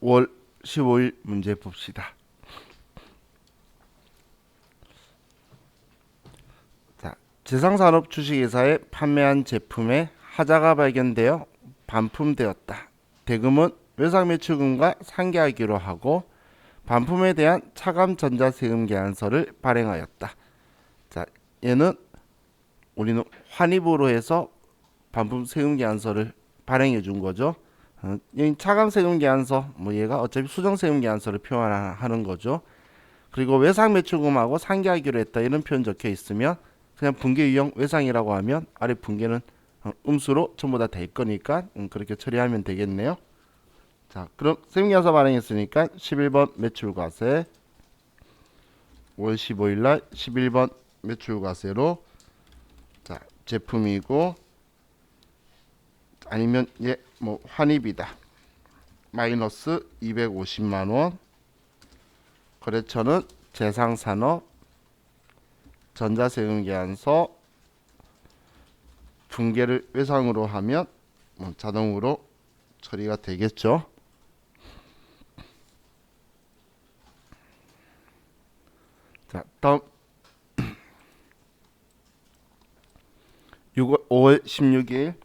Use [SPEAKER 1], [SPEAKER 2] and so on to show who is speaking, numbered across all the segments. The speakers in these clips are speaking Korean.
[SPEAKER 1] 5월 15일 문제 봅시다. 자, 지상산업 주식회사에 판매한 제품에 하자가 발견되어 반품되었다. 대금은 외상매출금과 상계하기로 하고 반품에 대한 차감 전자세금 계산서를 발행하였다. 자, 얘는 우리는 환입으로 해서 반품 세금 계산서를 발행해 준 거죠. 여기 차감 세금 계산서, 얘가 어차피 수정 세금 계산서를 표현하는 거죠. 그리고 외상 매출금하고 상계하기로 했다 이런 표현 적혀 있으면 그냥 분계 유형 외상이라고 하면 아래 분계는 음수로 전부 다 될 거니까 그렇게 처리하면 되겠네요. 자, 그럼 세금 계산서 발행했으니까 11번 매출과세 5월 15일 날 11번 매출과세로 자, 제품이고 아니면 환입이다. 마이너스 250만 원. 거래처는 재상산업 전자세금 계산서 분계를 외상으로 하면 자동으로 처리가 되겠죠. 자, 다음 5월 16일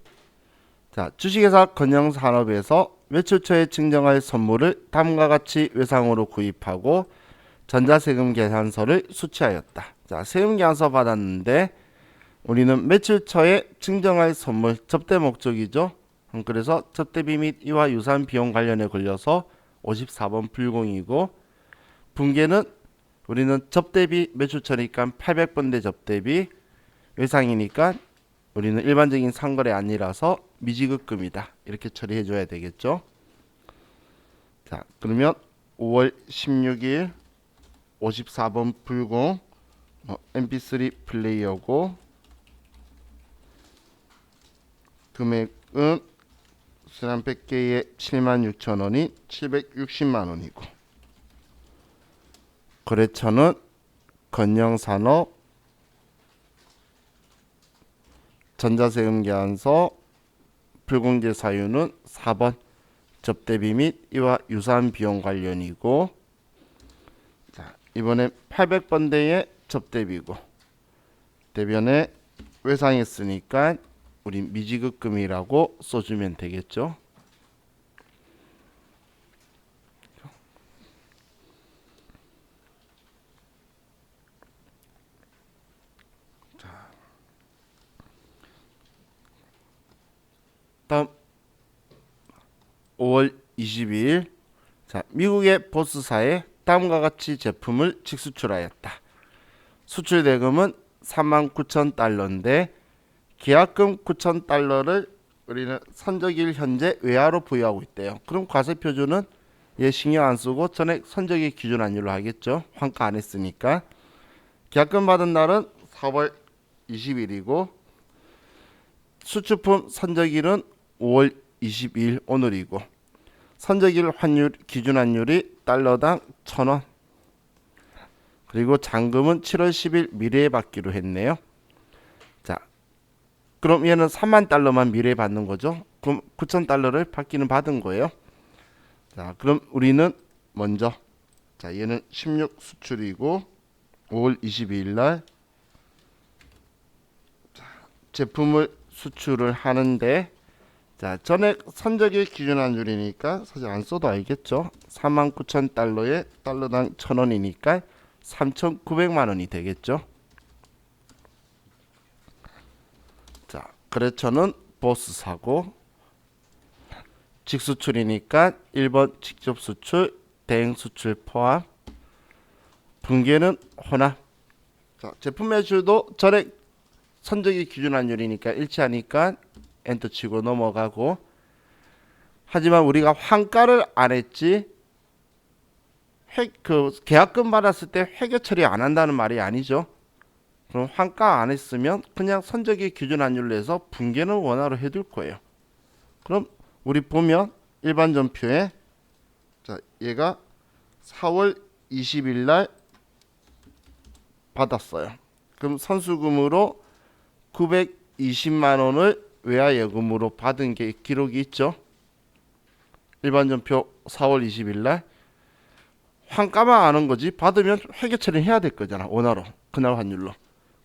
[SPEAKER 1] 자, 주식회사 건영산업에서 매출 초에 증정할 선물을 다음과 같이 외상으로 구입하고 전자세금 계산서를 수취하였다. 자, 세금 계산서 받았는데 우리는 매출 초에 증정할 선물 접대 목적이죠. 그래서 접대비 및 이와 유사한 비용 관련에 걸려서 54번 불공이고 분계는 우리는 접대비 매출 초니까 800번대 접대비 외상이니까 우리는 일반적인 상거래 아니라서 미지급금이다. 이렇게 처리해 줘야 되겠죠. 자, 그러면 5월 16일 54번 불공 mp3 플레이어고 금액은 수량 100개에 76,000원이 760만 원이고 거래처는 건영산업 전자세금 계산서 불공제 사유는 4번 접대비 및 이와 유사한 비용 관련이고 자, 이번엔 800번대의 접대비고 대변에 외상했으니까 우리 미지급금이라고 써주면 되겠죠. 다음 5월 22일 자, 미국의 보스사에 다음과 같이 제품을 직수출하였다. 수출 대금은 39,000달러인데 계약금 9,000달러를 우리는 선적일 현재 외화로 부여하고 있대요. 그럼 과세표준은 얘 신경 안 쓰고 전액 선적일 기준 환율로 하겠죠. 환가 안 했으니까. 계약금 받은 날은 4월 20일이고 수출품 선적일은 5월 22일 오늘이고 선적일 환율 기준 환율이 달러당 1,000원. 그리고 잔금은 7월 10일 미래에 받기로 했네요. 자, 그럼 얘는 3만 달러만 미래에 받는 거죠. 그럼 9,000달러를 받기는 받은 거예요. 자, 그럼 우리는 먼저 자, 얘는 16 수출이고 5월 22일 날 제품을 수출을 하는데 자, 전액 선적일 기준 환율이니까 사실 안 써도 알겠죠. 49,000달러에 달러당 1,000원이니까 3,900만 원이 되겠죠. 자, 거래처는 보스사고 직수출이니까 1번 직접 수출, 대행 수출 포함. 분계는 혼합. 자, 제품 매출도 전액 선적일 기준 환율이니까 일치하니까 엔터 치고 넘어가고 하지만 우리가 환가를 안 했지 계약금 받았을 때 회계 처리 안 한다는 말이 아니죠. 그럼 환가 안 했으면 그냥 선적일 기준 환율로 해서 분계는 원화로 해둘 거예요. 그럼 우리 보면 일반 전표에 자, 얘가 4월 20일 날 받았어요. 그럼 선수금으로 920만 원을 외화예금으로 받은 게 기록이 있죠. 일반 전표 4월 20일 날 환가만 아는 거지 받으면 회계 처리해야 될 거잖아. 원화로 그날 환율로.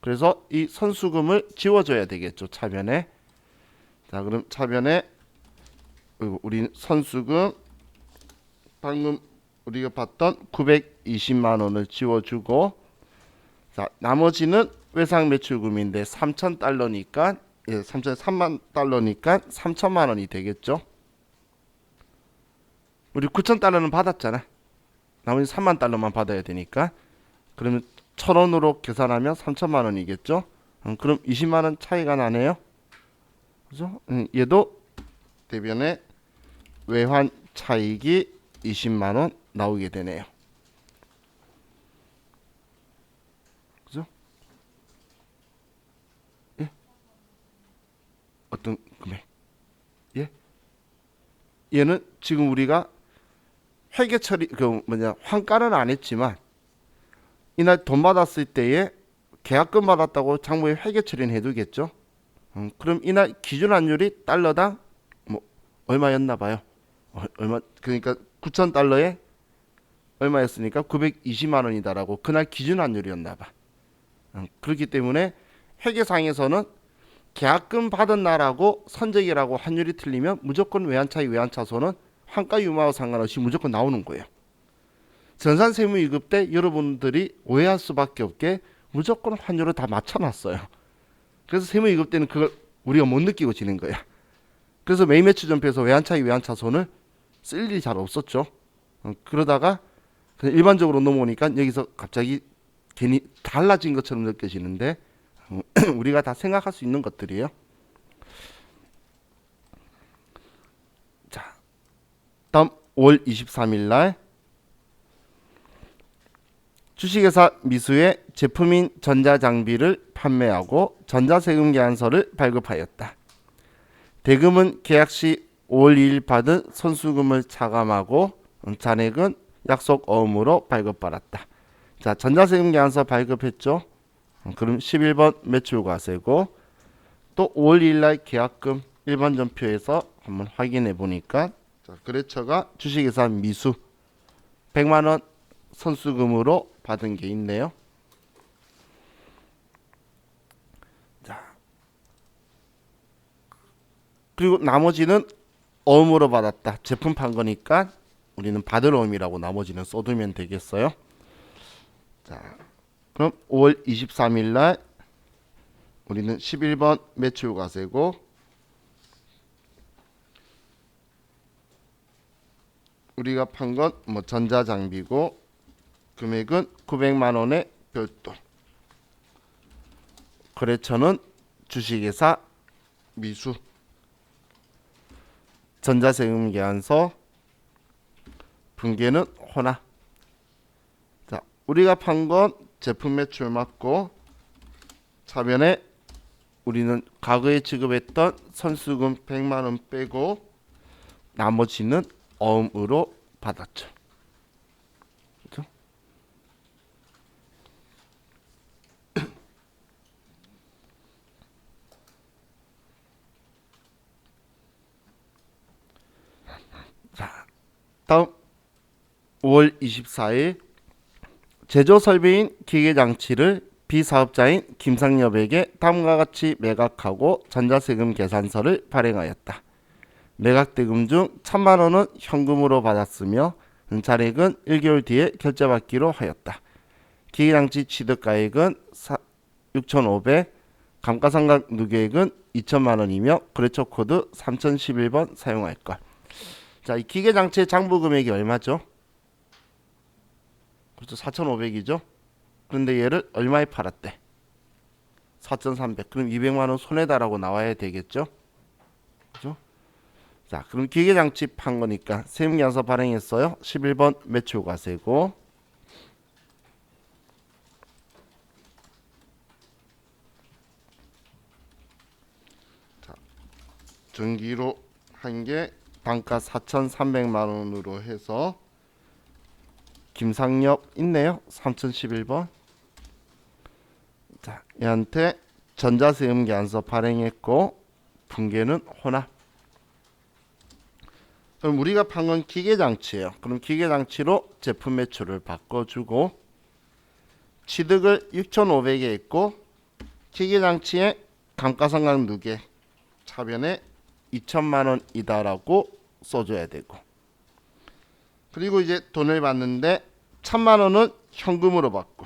[SPEAKER 1] 그래서 이 선수금을 지워줘야 되겠죠. 차변에. 자, 그럼 차변에 우리 선수금 방금 우리가 봤던 920만 원을 지워주고, 자, 나머지는 외상 매출금인데 3,000달러니까 3만 달러니까 3천만 원이 되겠죠. 우리 9,000달러는 받았잖아. 나머지 3만 달러만 받아야 되니까. 그러면 1,000원으로 계산하면 3천만 원이겠죠. 그럼 20만 원 차이가 나네요. 그죠? 얘도 대변에 외환 차익이 20만 원 나오게 되네요. 그죠? 예? 어떤 금액? 예? 얘는 지금 우리가 회계 처리 환가는 안 했지만 이날 돈 받았을 때에 계약금 받았다고 장부에 회계 처리는 해두겠죠. 그럼 이날 기준 환율이 달러당 뭐 얼마였나 봐요. 얼마 그러니까 9,000달러에 얼마였으니까 920만 원이다라고 그날 기준 환율이었나 봐. 그렇기 때문에 회계상에서는 계약금 받은 날하고 선적이라고 환율이 틀리면 무조건 외환차익 외환차손은 환가 유마와 상관없이 무조건 나오는 거예요. 전산세무위급 때 여러분들이 오해할 수밖에 없게 무조건 환율을 다 맞춰놨어요. 그래서 세무위급 때는 그걸 우리가 못 느끼고 지는 거야. 그래서 매매추전표에서 외환차익 외환차손을 쓸 일이 잘 없었죠. 그러다가 그냥 일반적으로 넘어오니까 여기서 갑자기 괜히 달라진 것처럼 느껴지는데 우리가 다 생각할 수 있는 것들이에요. 자, 다음 5월 23일 날 주식회사 미수의 제품인 전자장비를 판매하고 전자세금 계산서를 발급하였다. 대금은 계약 시 5월 2일 받은 선수금을 차감하고 잔액은 약속 어음으로 발급받았다. 자, 전자세금 계산서 발급했죠. 그럼 11번 매출과세고, 또 5월 2일 날 계약금 일반 전표에서 한번 확인해 보니까, 자, 거래처가 주식회사 미수 100만 원 선수금으로 받은 게 있네요. 자, 그리고 나머지는 어음으로 받았다. 제품 판 거니까 우리는 받을 어음이라고 나머지는 써두면 되겠어요. 자, 그럼 5월 23일 날 우리는 11번 매출과세고, 우리가 판 건 뭐 전자장비고 금액은 900만 원의 별도. 거래처는 주식회사 미수. 전자세금 계산서 분계는 호나. 자, 우리가 판 건 제품 매출 맞고 차변에 우리는 과거에 지급했던 선수금 100만 원 빼고 나머지는 어음으로 받았죠. 그렇죠? 자, 다음 5월 24일 제조 설비인 기계장치를 비사업자인 김상엽에게 다음과 같이 매각하고 전자세금 계산서를 발행하였다. 매각대금 중 1,000만 원은 현금으로 받았으며 잔액은 1개월 뒤에 결제받기로 하였다. 기계장치 취득가액은 6,500, 감가상각 누계액은 2천만 원이며 거래처 코드 3011번 사용할 것. 자, 이 기계장치의 장부 금액이 얼마죠? 그렇죠. 4,500이죠. 그런데 얘를 얼마에 팔았대? 4,300. 그럼 200만 원 손해다라고 나와야 되겠죠? 그죠? 자, 그럼 기계장치 판 거니까 세금계산서 발행했어요. 11번 매출과세고, 자, 전기로 한 게 단가 4,300만 원으로 해서 김상엽 있네요. 3011번. 자, 얘한테 전자세금 계산서 발행했고 분계는 혼합. 그럼 우리가 판 건 기계장치예요. 그럼 기계장치로 제품 매출을 바꿔주고 취득을 6,500에 했고 기계장치에 감가상각 누계 차변에 2천만 원이다라고 써줘야 되고 그리고 이제 돈을 받는데 1,000만 원은 현금으로 받고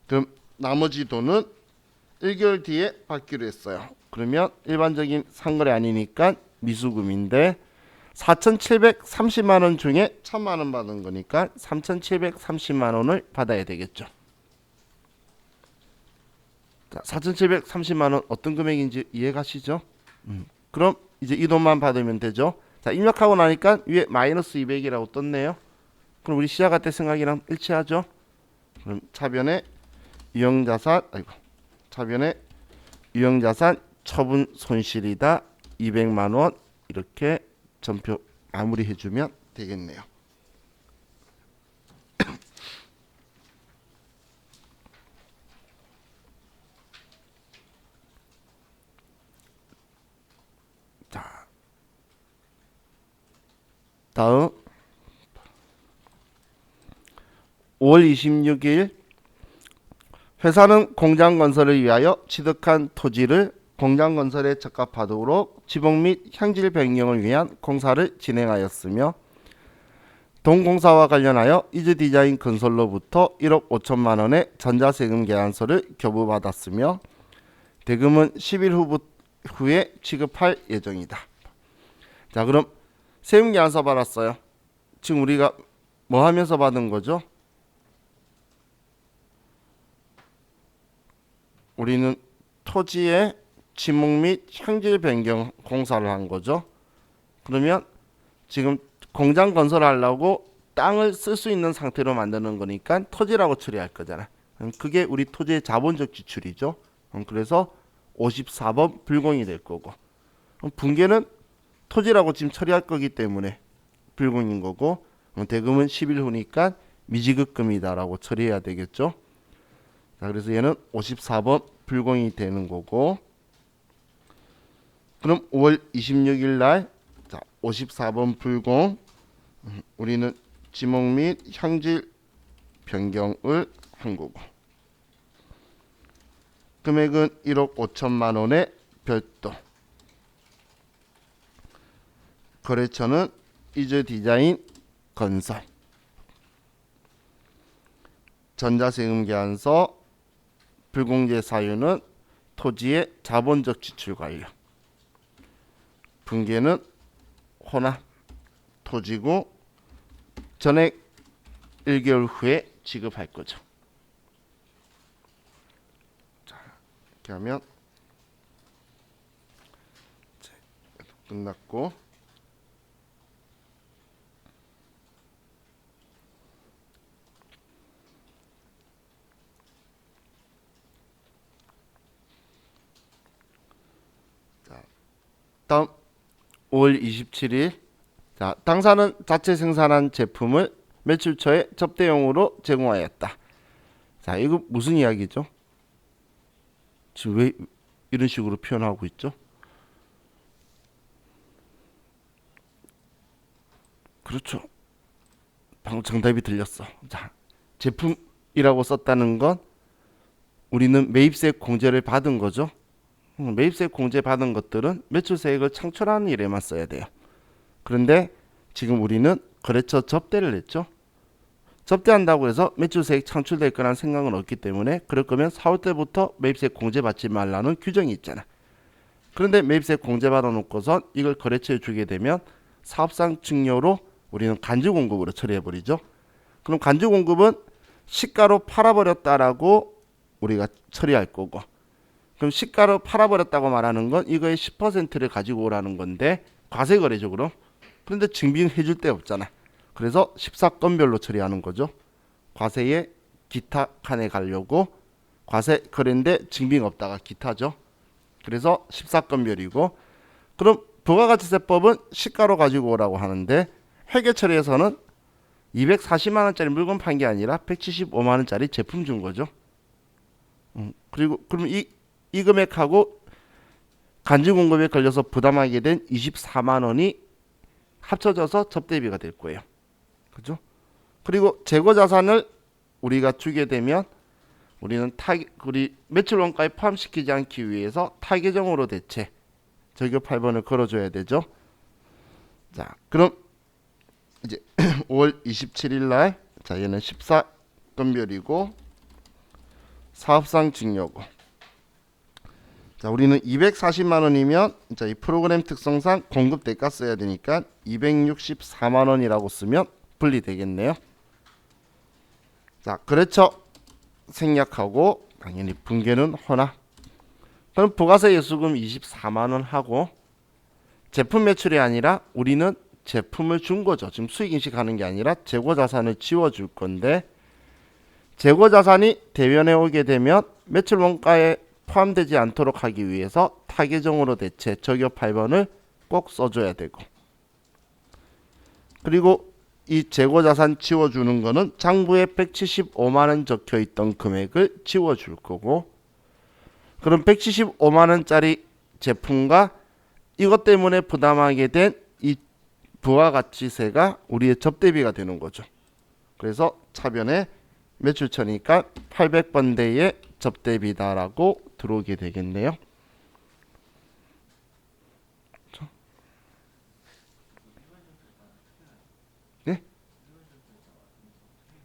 [SPEAKER 1] 그럼 나머지 돈은 1개월 뒤에 받기로 했어요. 그러면 일반적인 상거래 아니니까 미수금인데 4,730만 원 중에 1,000만 원 받은 거니까 3,730만 원을 받아야 되겠죠. 자, 4,730만 원 어떤 금액인지 이해가시죠? 그럼 이제 이 돈만 받으면 되죠. 자, 입력하고 나니까 위에 마이너스 200이라고 떴네요. 그럼 우리 시작할 때 생각이랑 일치하죠? 그럼 차변에 차변에 유형자산 처분 손실이다 200만 원 이렇게 전표 마무리해 주면 되겠네요. 자, 다음 5월 26일 회사는 공장 건설을 위하여 취득한 토지를 공장 건설에 적합하도록 지붕 및 향질 변경을 위한 공사를 진행하였으며 동공사와 관련하여 이즈 디자인 건설로부터 1억 5천만 원의 전자세금 계산서를 교부받았으며 대금은 10일 후에 취급할 예정이다. 자, 그럼 세금 계산서 받았어요. 지금 우리가 뭐 하면서 받은 거죠? 우리는 토지의 지목 및 향질 변경 공사를 한 거죠. 그러면 지금 공장 건설하려고 땅을 쓸 수 있는 상태로 만드는 거니까 토지라고 처리할 거잖아. 그게 우리 토지의 자본적 지출이죠. 그래서 54번 불공이 될 거고 분괴는 토지라고 지금 처리할 거기 때문에 불공인 거고 대금은 10일 후니까 미지급금이다라고 처리해야 되겠죠. 자, 그래서 얘는 54번 불공이 되는 거고 그럼 5월 26일 날 54번 불공 우리는 지목 및 향질 변경을 한 거고 금액은 1억 5천만 원의 별도 거래처는 이즈 디자인 건설 전자세금 계산서 불공제 사유는 토지의 자본적 지출 관련 분괴는 혼합 토지고 전액 1개월 후에 지급할 거죠. 자, 이렇게 하면 끝났고 다음 5월 27일 자, 당사는 자체 생산한 제품을 매출 초에 접대용으로 제공하였다. 자, 이거 무슨 이야기죠? 지금 왜 이런 식으로 표현하고 있죠? 그렇죠. 방금 정답이 들렸어. 자, 제품이라고 썼다는 건 우리는 매입세 공제를 받은 거죠. 매입세 공제 받은 것들은 매출세액을 창출하는 일에만 써야 돼요. 그런데 지금 우리는 거래처 접대를 했죠. 접대한다고 해서 매출세액 창출될 거라는 생각은 없기 때문에 그럴 거면 4월 때부터 매입세 공제 받지 말라는 규정이 있잖아. 그런데 매입세 공제 받아 놓고선 이걸 거래처에 주게 되면 사업상 증여로 우리는 간주공급으로 처리해 버리죠. 그럼 간주공급은 시가로 팔아버렸다라고 우리가 처리할 거고 그럼 시가로 팔아버렸다고 말하는 건 이거의 10%를 가지고 오라는 건데 과세거래죠. 그럼 그런데 증빙해 줄 데 없잖아. 그래서 14건별로 처리하는 거죠. 과세에 기타 칸에 가려고 과세 거래인데 증빙 없다가 기타죠. 그래서 14건별이고 그럼 부가가치세법은 시가로 가지고 오라고 하는데 회계 처리에서는 240만 원짜리 물건 판 게 아니라 175만 원짜리 제품 준 거죠. 그리고 그럼 이 금액하고 간주공급에 걸려서 부담하게 된 24만 원이 합쳐져서 접대비가 될 거예요. 그죠? 그리고 재고 자산을 우리가 주게 되면 우리는 우리 매출 원가에 포함시키지 않기 위해서 타계정으로 대체 절교 8번을 걸어줘야 되죠. 자, 그럼 이제 5월 27일 날, 자, 얘는 14건별이고 사업상 증여고. 자, 우리는 240만 원이면 자, 이 프로그램 특성상 공급 대가 써야 되니까 264만 원이라고 쓰면 분리되겠네요. 자, 거래처 생략하고 당연히 분계는 혼합. 그럼 부가세 예수금 24만 원 하고 제품 매출이 아니라 우리는 제품을 준 거죠. 지금 수익 인식하는 게 아니라 재고 자산을 지워 줄 건데 재고 자산이 대변에 오게 되면 매출 원가에 포함되지 않도록 하기 위해서 타계정으로 대체 절교 8번을 꼭 써줘야 되고, 그리고 이 재고 자산 지워주는 거는 장부에 175만 원 적혀 있던 금액을 지워줄 거고, 그럼 175만 원짜리 제품과 이것 때문에 부담하게 된 이 부가가치세가 우리의 접대비가 되는 거죠. 그래서 차변에 매출처니까 800번대의 접대비다라고 들어오게 되겠네요. 네?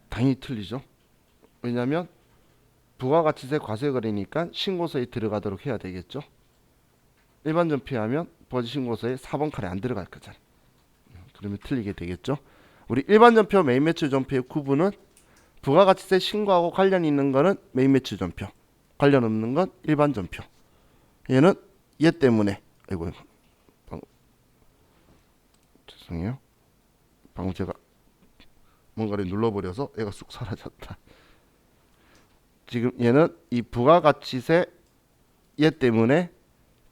[SPEAKER 1] 당연히 틀리죠. 왜냐하면 부가가치세 과세거래니까 신고서에 들어가도록 해야 되겠죠. 일반 전표하면 부가가치 신고서에 4번 칸에 안 들어갈 거잖아요. 그러면 틀리게 되겠죠. 우리 일반 전표 메인 매출 전표의 구분은 부가가치세 신고하고 관련 있는 거는 메인 매출 전표, 관련 없는 건 일반 전표. 얘는 얘 때문에 죄송해요. 방금 제가 뭔가를 눌러버려서 얘가 쑥 사라졌다. 지금 얘는 이 부가가치세 얘 때문에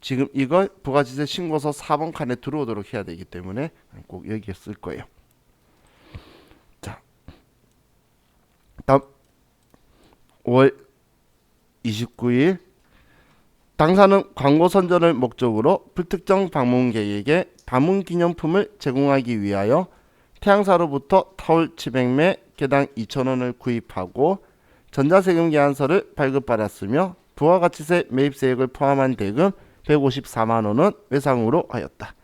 [SPEAKER 1] 지금 이걸 부가가치세 신고서 4번 칸에 들어오도록 해야 되기 때문에 꼭 여기에 쓸 거예요. 자, 다음 5월 29일 당사는 광고 선전을 목적으로 불특정 방문객에게 방문 기념품을 제공하기 위하여 태양사로부터 타월 700매 개당 2,000원을 구입하고 전자세금 계산서를 발급받았으며 부가가치세 매입세액을 포함한 대금 154만 원은 외상으로 하였다.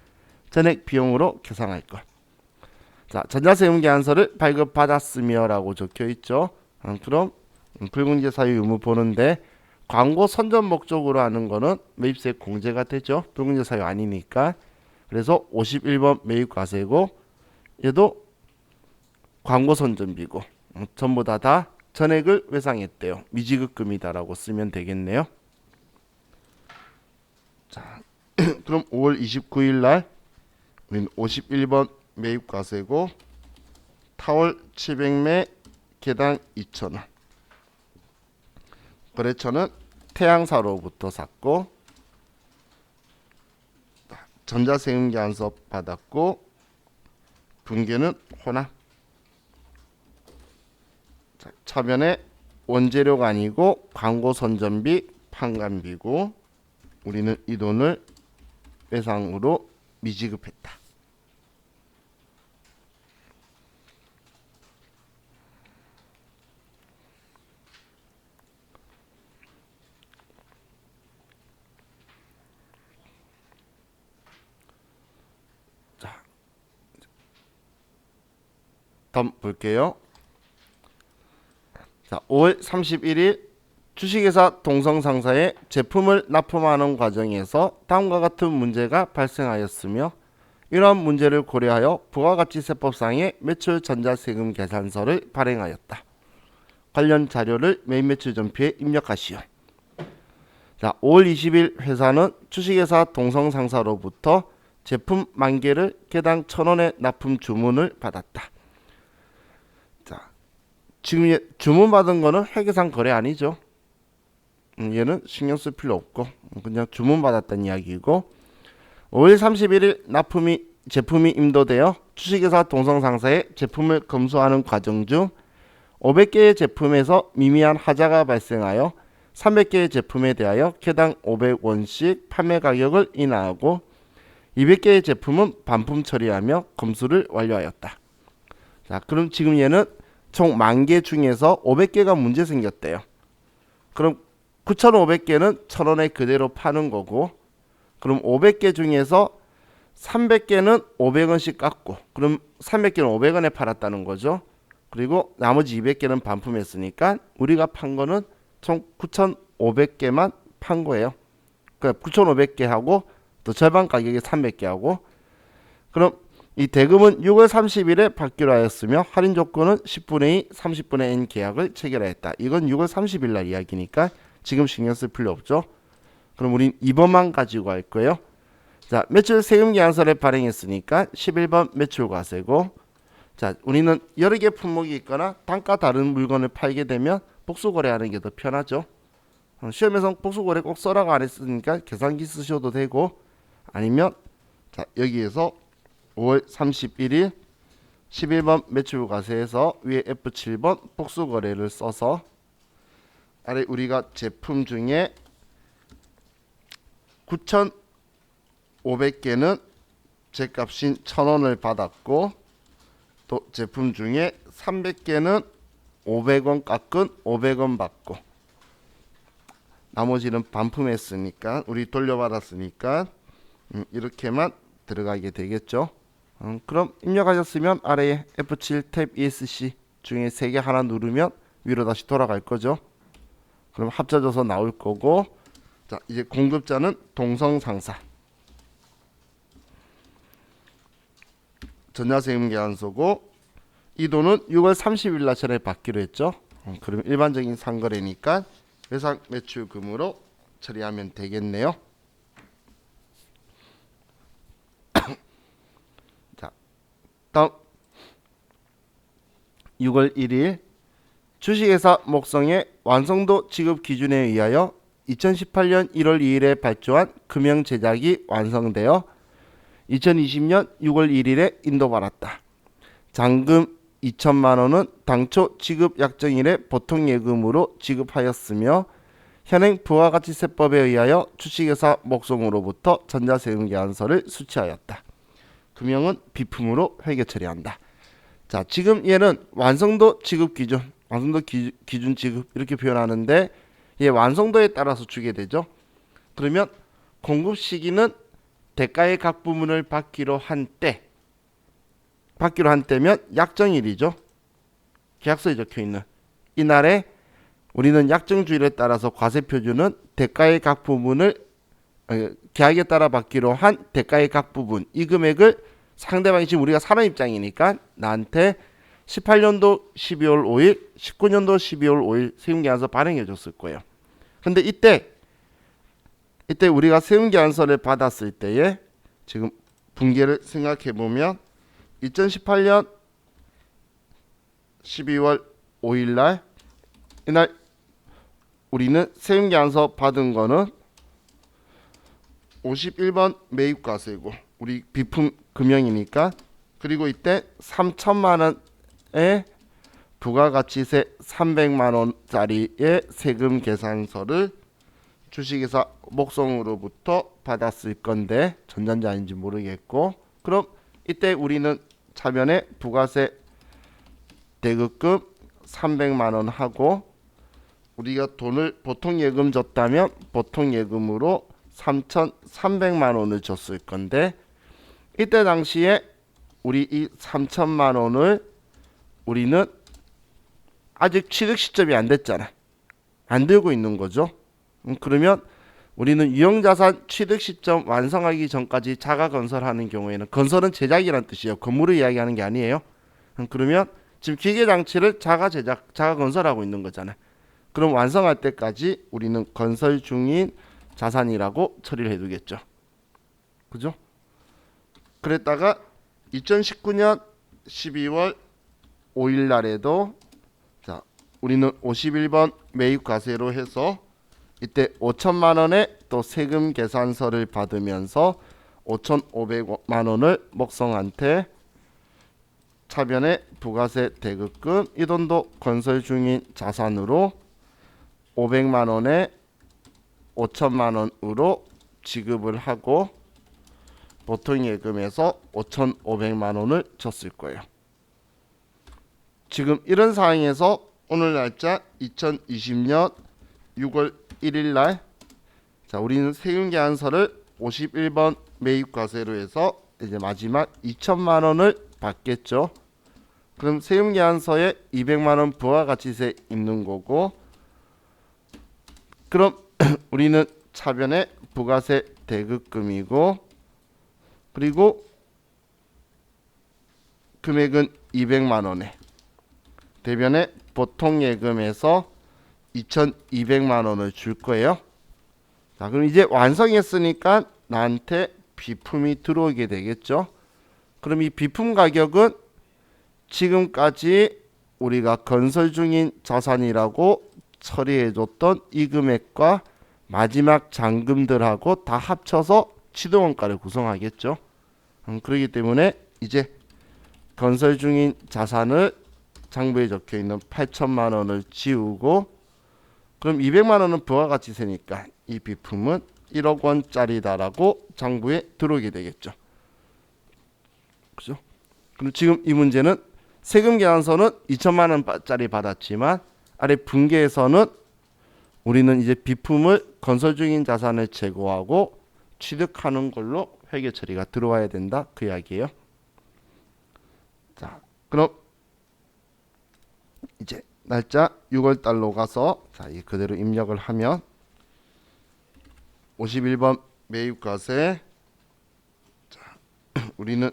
[SPEAKER 1] 전액 비용으로 계산할 것. 자, 전자세금 계산서를 발급받았으며 라고 적혀 있죠. 그럼 붉은제 사유 의무 보는데 광고 선전 목적으로 하는 거는 매입세액 공제가 되죠. 붉은제 사유 아니니까. 그래서 51번 매입과세고 얘도 광고 선전비고 전부 다 전액을 외상했대요. 미지급금이다라고 쓰면 되겠네요. 자, 그럼 5월 29일 날 우리는 51번 매입과세고 타월 700매 개당 2,000원. 거래처는 태양사로부터 샀고 전자세금 계산서 받았고 분계는 혼합. 자, 차변에 원재료가 아니고 광고 선전비 판관비고 우리는 이 돈을 외상으로 미지급했다. 자, 다음 볼게요. 자, 5월 31일 주식회사 동성상사에 제품을 납품하는 과정에서 다음과 같은 문제가 발생하였으며 이러한 문제를 고려하여 부가가치세법상의 매출 전자세금 계산서를 발행하였다. 관련 자료를 메인 매출 전표에 입력하시오. 자, 5월 20일 회사는 주식회사 동성상사로부터 제품 10,000개를 개당 1,000원의 납품 주문을 받았다. 자, 지금 주문받은 거는 회계상 거래 아니죠. 얘는 신경 쓸 필요 없고 그냥 주문받았다는 이야기고 5월 31일 제품이 임도되어 주식회사 동성상사에 제품을 검수하는 과정 중 500개의 제품에서 미미한 하자가 발생하여 300개의 제품에 대하여 개당 500원씩 판매 가격을 인하하고 200개의 제품은 반품 처리하며 검수를 완료하였다. 자, 그럼 지금 얘는 총 10,000개 중에서 500개가 문제 생겼대요. 그럼 9,500개는 1,000원에 그대로 파는 거고, 그럼 500개 중에서 300개는 500원씩 깎고, 그럼 300개는 500원에 팔았다는 거죠. 그리고 나머지 200개는 반품했으니까 우리가 판 거는 총 9,500개만 판 거예요. 그러니까 9,500개 하고 또 절반 가격에 300개 하고, 그럼 이 대금은 6월 30일에 받기로 하였으며 할인 조건은 10분의 2, 30분의 N 계약을 체결하였다. 이건 6월 30일 날 이야기니까 지금 신경 쓸 필요 없죠. 그럼 우린 2번만 가지고 할 거예요. 자, 매출 세금 계산서를 발행했으니까 11번 매출 과세고, 자, 우리는 여러 개 품목이 있거나 단가 다른 물건을 팔게 되면 복수거래하는 게 더 편하죠. 시험에서 복수거래 꼭 써라고 안 했으니까 계산기 쓰셔도 되고, 아니면 자, 여기에서 5월 31일 11번 매출 과세에서 위에 F7번 복수거래를 써서 아래 우리가 제품 중에 9,500개는 제값인 1,000원을 받았고, 또 제품 중에 300개는 500원 깎은 500원 받고, 나머지는 반품했으니까 우리 돌려받았으니까 이렇게만 들어가게 되겠죠. 그럼 입력하셨으면 아래에 F7 탭 ESC 중에 3개 하나 누르면 위로 다시 돌아갈 거죠. 그럼 합쳐져서 나올 거고, 자, 이제 공급자는 동성상사, 전자세금계산서고, 이 돈은 6월 30일 날 전에 받기로 했죠. 그럼 일반적인 상거래니까 외상 매출금으로 처리하면 되겠네요. 자, 다음 6월 1일 주식회사 목성의 완성도 지급 기준에 의하여 2018년 1월 2일에 발주한 금형 제작이 완성되어 2020년 6월 1일에 인도받았다. 잔금 2천만 원은 당초 지급 약정일에 보통예금으로 지급하였으며 현행 부가가치세법에 의하여 주식회사 목성으로부터 전자세금계산서를 수취하였다. 금형은 비품으로 회계 처리한다. 자, 지금 얘는 완성도 지급 기준, 완성도 기준 지급 이렇게 표현하는데, 얘 완성도에 따라서 주게 되죠. 그러면 공급 시기는 대가의 각 부분을 받기로 한 때면 약정일이죠. 계약서에 적혀있는 이날에 우리는 약정주일에 따라서 과세표준은 대가의 각 부분을 계약에 따라 받기로 한 대가의 각 부분, 이 금액을 상대방이 지금 우리가 사람 입장이니까 나한테 18년도 12월 5일, 19년도 12월 5일 세금계산서 발행해 줬을 거예요. 근데 이때 우리가 세금계산서를 받았을 때에 지금 분기를 생각해 보면 2018년 12월 5일 날 이날 우리는 세금계산서 받은 거는 51번 매입과세고 우리 비품 금형이니까, 그리고 이때 3천만 원의 부가가치세 300만 원짜리의 세금 계산서를 주식회사 목성으로부터 받았을 건데 전자인지 아닌지 모르겠고, 그럼 이때 우리는 차변에 부가세 대급금 300만 원 하고, 우리가 돈을 보통예금 줬다면 보통예금으로 3,300만 원을 줬을 건데, 이때 당시에 우리 이 3천만 원을 우리는 아직 취득 시점이 안 됐잖아. 안 들고 있는 거죠. 그러면 우리는 유형자산 취득 시점 완성하기 전까지 자가 건설하는 경우에는, 건설은 제작이라는 뜻이에요. 건물을 이야기하는 게 아니에요. 그러면 지금 기계장치를 자가 건설하고 있는 거잖아요. 그럼 완성할 때까지 우리는 건설 중인 자산이라고 처리를 해두겠죠. 그죠? 그랬다가 2019년 12월 5일 날에도 자, 우리는 51번 매입과세로 해서 이때 5천만 원의 또 세금 계산서를 받으면서 5,500만 원을 목성한테 차변에 부가세 대급금, 이 돈도 건설 중인 자산으로 500만 원에 5천만 원으로 지급을 하고, 보통 예금에서 5,500만 원을 줬을 거예요. 지금 이런 상황에서 오늘 날짜 2020년 6월 1일 날, 자, 우리는 세금계산서를 51번 매입과세로 해서 이제 마지막 2천만 원을 받겠죠. 그럼 세금계산서에 200만 원 부가가치세 있는 거고, 그럼 우리는 차변에 부가세 대급금이고, 그리고 금액은 200만 원에 대변에 보통 예금에서 2,200만 원을 줄 거예요. 자, 그럼 이제 완성했으니까 나한테 비품이 들어오게 되겠죠. 그럼 이 비품 가격은 지금까지 우리가 건설 중인 자산이라고 처리해줬던 이 금액과 마지막 잔금들하고 다 합쳐서 취득원가를 구성하겠죠. 그렇기 때문에 이제 건설 중인 자산을 장부에 적혀있는 8천만 원을 지우고, 그럼 200만 원은 부가가치세니까 이 비품은 1억 원짜리다라고 장부에 들어오게 되겠죠. 그죠? 그럼 지금 이 문제는 세금계산서는 2천만 원짜리 받았지만 아래 분계에서는 우리는 이제 비품을 건설 중인 자산을 제거하고 취득하는 걸로 회계 처리가 들어와야 된다, 그 이야기예요. 자, 그럼 이제 날짜 6월 달로 가서, 자, 이 그대로 입력을 하면 51번 매입과세, 자, 우리는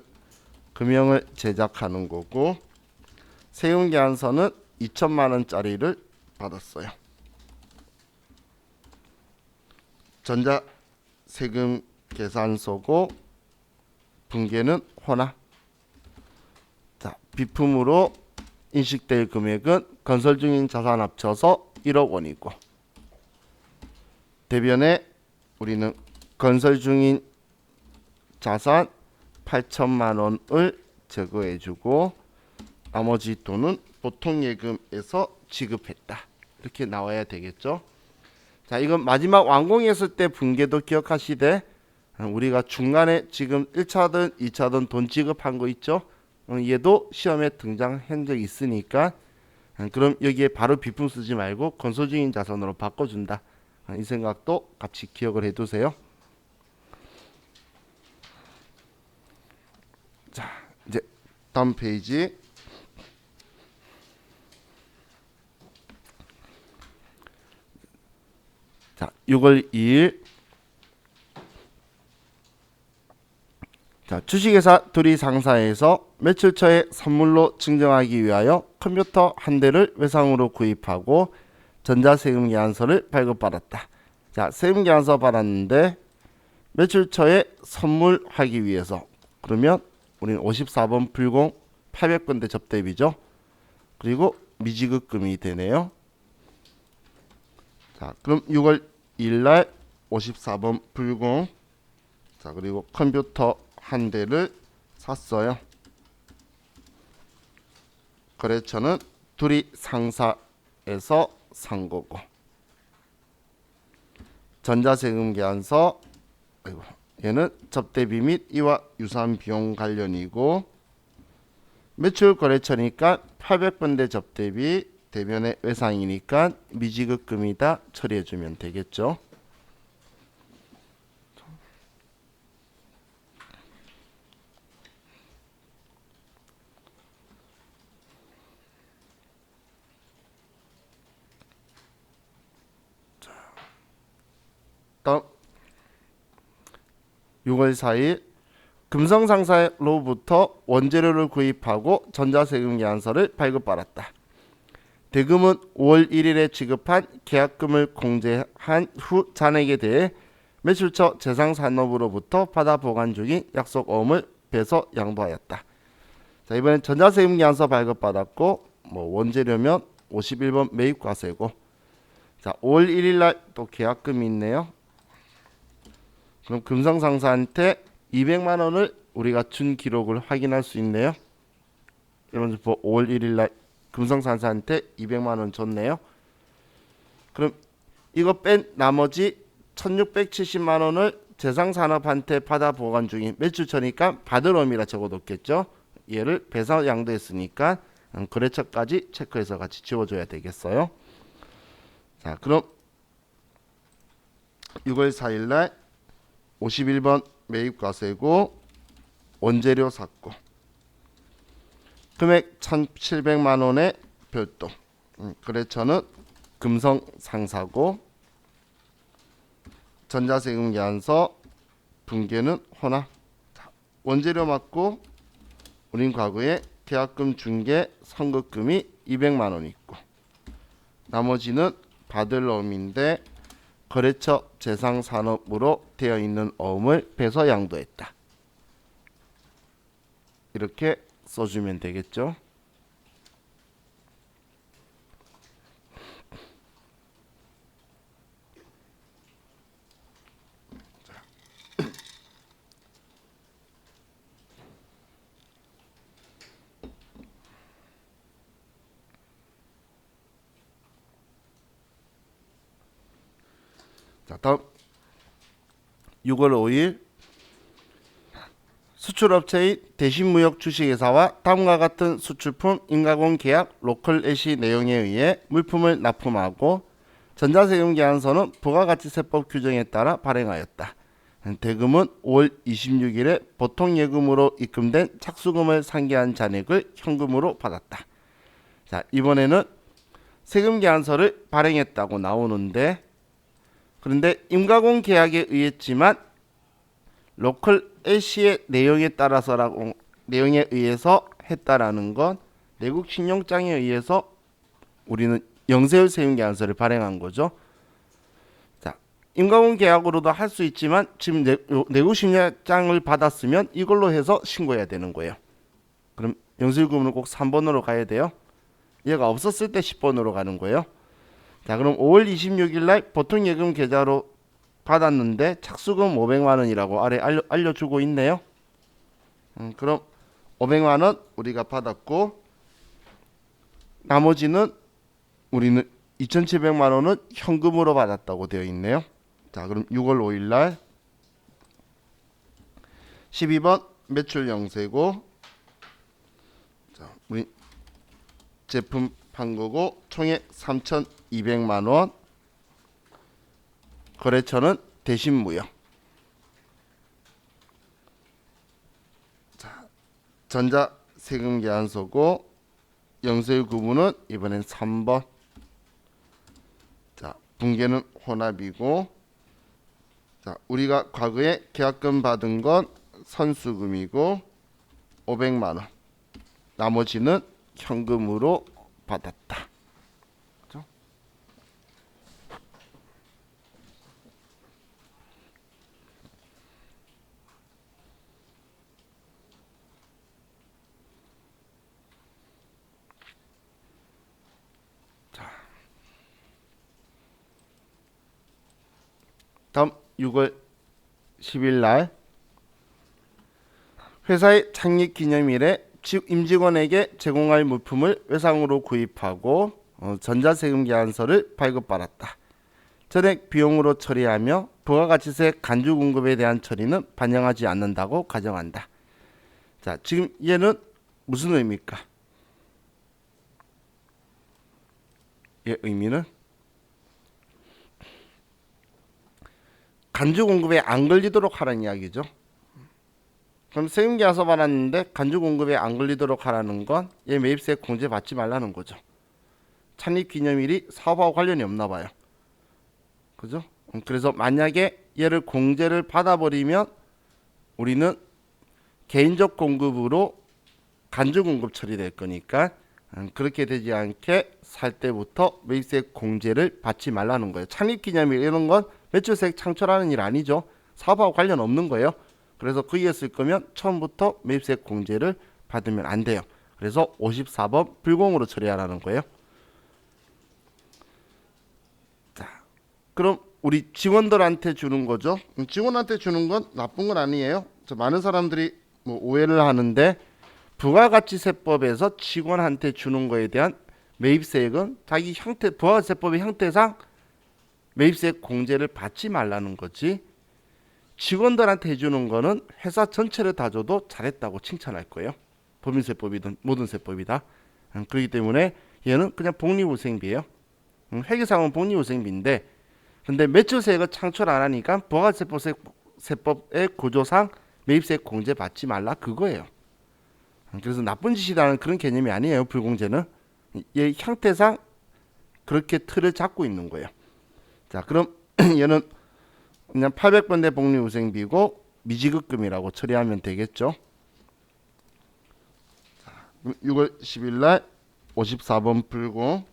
[SPEAKER 1] 금형을 제작하는 거고, 세금계산서는 2천만 원짜리를 받았어요. 전자세금 계산서고 분계는 혼합. 자, 비품으로 인식될 금액은 건설 중인 자산 합쳐서 1억 원이고, 대변에 우리는 건설 중인 자산 8천만 원을 제거해주고 나머지 돈은 보통 예금에서 지급했다, 이렇게 나와야 되겠죠. 자, 이건 마지막 완공했을 때 분계도 기억하시되, 우리가 중간에 지금 1차든 2차든 돈 지급한 거 있죠. 얘도 시험에 등장한 적이 있으니까, 그럼 여기에 바로 비품 쓰지 말고 건설 중인 자산으로 바꿔준다, 이 생각도 같이 기억을 해두세요. 자, 이제 다음 페이지. 자, 6월 2일. 자, 주식회사 둘이 상사에서 매출 처에 선물로 증정하기 위하여 컴퓨터 한 대를 외상으로 구입하고 전자세금계산서를 발급받았다. 자, 세금계산서 받았는데 매출 처에 선물하기 위해서, 그러면 우리는 54번 불공 800건대 접대비죠. 그리고 미지급금이 되네요. 자, 그럼 6월 2일날 54번 불공, 자, 그리고 컴퓨터 한 대를 샀어요. 거래처는 둘이 상사에서 산 거고, 전자세금계산서, 얘는 접대비 및 이와 유사한 비용 관련이고, 매출 거래처니까 800번대 접대비, 대변의 외상이니까 미지급금이다 처리해주면 되겠죠. 다음 6월 4일 금성상사로부터 원재료를 구입하고 전자세금계산서를 발급받았다. 대금은 5월 1일에 지급한 계약금을 공제한 후 잔액에 대해 매출처 재상산업으로부터 받아 보관 중인 약속어음을 배서 양도하였다. 자, 이번엔 전자세금계산서 발급받았고, 원재료면 51번 매입과세고, 자, 5월 1일날 또 계약금이 있네요. 그럼 금성상사한테 200만 원을 우리가 준 기록을 확인할 수 있네요. 이런 5월 1일날 금성상사한테 200만 원 줬네요. 그럼 이거 뺀 나머지 1670만 원을 재상산업한테 받아 보관 중인 매출처니까 받을 의미라 적어뒀겠죠. 얘를 배서 양도했으니까 거래처까지 체크해서 같이 지워줘야 되겠어요. 자, 그럼 6월 4일날 51번 매입과세고 원재료 샀고 금액 1,700만원의 별도. 거래처는 금성 상사고 전자세금 계산서 분계는 혼합. 원재료 맞고 우린 과거에 계약금 중개 선급금이 200만원 있고 나머지는 받을 어음인데 거래처 재상산업으로 되어 있는 어음을 배서 양도했다. 이렇게 써주면 되겠죠. 자, 다음 6월 5일 수출업체의 대신무역 주식회사와 다음과 같은 수출품 인가공 계약 로컬 애시 내용에 의해 물품을 납품하고 전자세금 계산서는 부가가치세법 규정에 따라 발행하였다. 대금은 5월 26일에 보통예금으로 입금된 착수금을 상계한 잔액을 현금으로 받았다. 자, 이번에는 세금 계산서를 발행했다고 나오는데 그런데 임가공 계약에 의했지만 로컬 애시의 내용에 따라서라고 내용에 의해서 했다라는 건 내국 신용장에 의해서 우리는 영세율 세금 계산서를 발행한 거죠. 자, 임가공 계약으로도 할 수 있지만 지금 내국 신용장을 받았으면 이걸로 해서 신고해야 되는 거예요. 그럼 영세율 구문은 꼭 3번으로 가야 돼요. 얘가 없었을 때 10번으로 가는 거예요. 자, 그럼 5월 26일 날 보통 예금 계좌로 받았는데 착수금 500만 원이라고 아래 알려주고 있네요. 그럼 500만 원 우리가 받았고 나머지는 우리는 2,700만 원은 현금으로 받았다고 되어 있네요. 자, 그럼 6월 5일 날 12번 매출 영세고 자, 우리 제품 판 거고 총액 3,200만 원. 거래처는 대신무역. 자, 전자세금 계산서고 영세율 구분은 이번엔 3번. 자, 분계는 혼합이고 자, 우리가 과거에 계약금 받은 건 선수금이고 500만 원. 나머지는 현금으로 받았다. 그렇죠? 자, 다음 6월 10일 날 회사의 창립 기념일에 임직원에게 제공할 물품을 외상으로 구입하고 전자세금 계산서를 발급받았다. 전액 비용으로 처리하며 부가가치세 간주 공급에 대한 처리는 반영하지 않는다고 가정한다. 자, 지금 얘는 무슨 의미입니까? 얘 의미는 간주 공급에 안 걸리도록 하라는 이야기죠. 그럼 세금 계산서 받았는데 간주 공급에 안 걸리도록 하라는 건 얘 매입세 공제 받지 말라는 거죠. 창립 기념일이 사업하고 관련이 없나 봐요. 그죠? 그래서 만약에 얘를 공제를 받아버리면 우리는 개인적 공급으로 간주 공급 처리될 거니까 그렇게 되지 않게 살 때부터 매입세 공제를 받지 말라는 거예요. 창립 기념일 이런 건 매출세액 창출하는 일 아니죠. 사업하고 관련 없는 거예요. 그래서 그 이에 쓸 거면 처음부터 매입세 공제를 받으면 안 돼요. 그래서 54번 불공으로 처리하라는 거예요. 자, 그럼 우리 직원들한테 주는 거죠. 직원한테 주는 건 나쁜 건 아니에요. 많은 사람들이 뭐 오해를 하는데 부가가치세법에서 직원한테 주는 거에 대한 매입세액은 자기 형태 부가가치세법의 형태상 매입세 공제를 받지 말라는 거지. 직원들한테 해주는 거는 회사 전체를 다 줘도 잘했다고 칭찬할 거예요. 법인세법이든 모든 세법이다. 그렇기 때문에 얘는 그냥 복리후생비예요. 회계상은 복리후생비인데 근데 매출세액을 창출 안 하니까 부가세법의 구조상 매입세액 공제 받지 말라 그거예요. 그래서 나쁜 짓이라는 그런 개념이 아니에요. 불공제는 얘 형태상 그렇게 틀을 잡고 있는 거예요. 자, 그럼 얘는 그냥 800번대 복리후생비고 미지급금이라고 처리하면 되겠죠. 6월 10일 날 54번 풀고